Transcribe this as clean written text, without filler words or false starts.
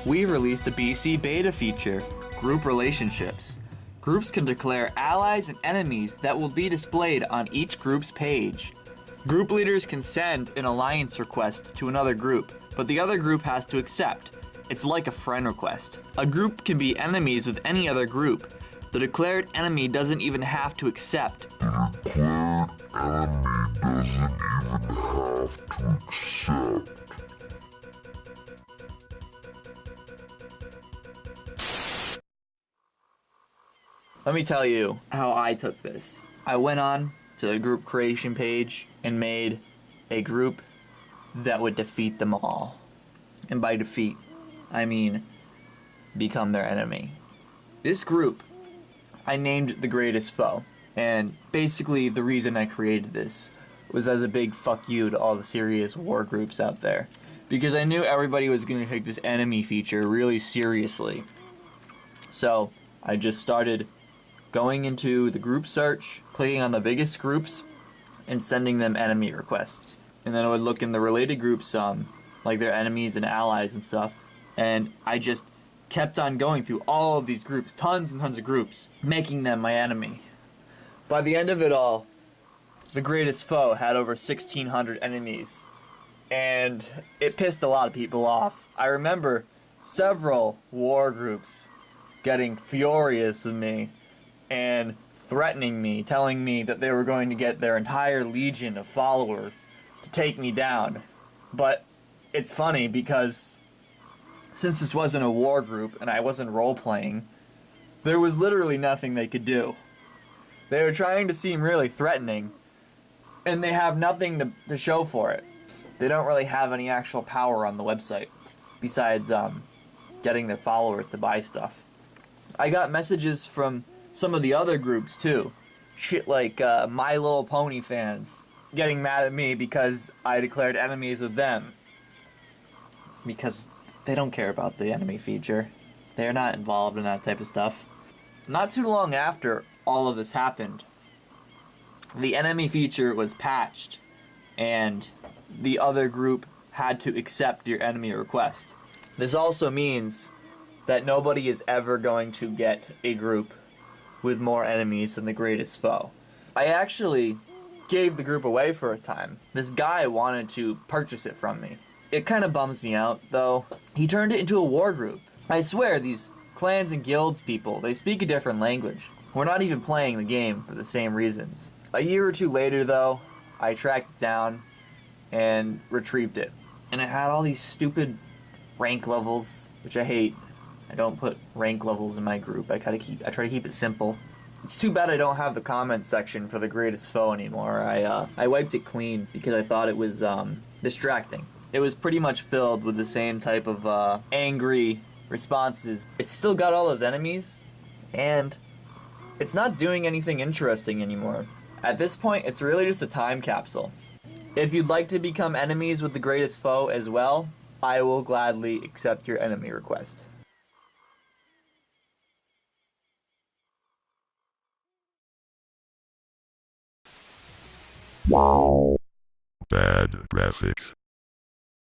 We released a BC beta feature, Group Relationships. Groups can declare allies and enemies that will be displayed on each group's page. Group leaders can send an alliance request to another group, but the other group has to accept. It's like a friend request. A group can be enemies with any other group. The declared enemy doesn't even have to accept. Let me tell you how I took this. I went on to the group creation page and made a group that would defeat them all. And by defeat, I mean become their enemy. This group, I named The Greatest Foe. And basically the reason I created this was as a big fuck you to all the serious war groups out there. Because I knew everybody was going to take this enemy feature really seriously. So I just started going into the group search, clicking on the biggest groups, and sending them enemy requests. And then I would look in the related groups, like their enemies and allies and stuff. And I just kept on going through all of these groups, tons and tons of groups, making them my enemy. By the end of it all, The Greatest Foe had over 1,600 enemies. And it pissed a lot of people off. I remember several war groups getting furious with me and threatening me, telling me that they were going to get their entire legion of followers to take me down. But it's funny because since this wasn't a war group and I wasn't role-playing, there was literally nothing they could do. They were trying to seem really threatening, and they have nothing to show for it. They don't really have any actual power on the website, besides getting their followers to buy stuff. I got messages from some of the other groups too. Shit like My Little Pony fans getting mad at me because I declared enemies with them. Because they don't care about the enemy feature. They're not involved in that type of stuff. Not too long after all of this happened, the enemy feature was patched and the other group had to accept your enemy request. This also means that nobody is ever going to get a group with more enemies than The Greatest Foe. I actually gave the group away for a time. This guy wanted to purchase it from me. It kind of bums me out, though. He turned it into a war group. I swear, these clans and guilds people, they speak a different language. We're not even playing the game for the same reasons. A year or two later, though, I tracked it down and retrieved it. And it had all these stupid rank levels, which I hate. I don't put rank levels in my group. I try to keep it simple. It's too bad I don't have the comment section for The Greatest Foe anymore. I wiped it clean because I thought it was distracting. It was pretty much filled with the same type of angry responses. It's still got all those enemies, and it's not doing anything interesting anymore. At this point, it's really just a time capsule. If you'd like to become enemies with The Greatest Foe as well, I will gladly accept your enemy request. Bad graphics.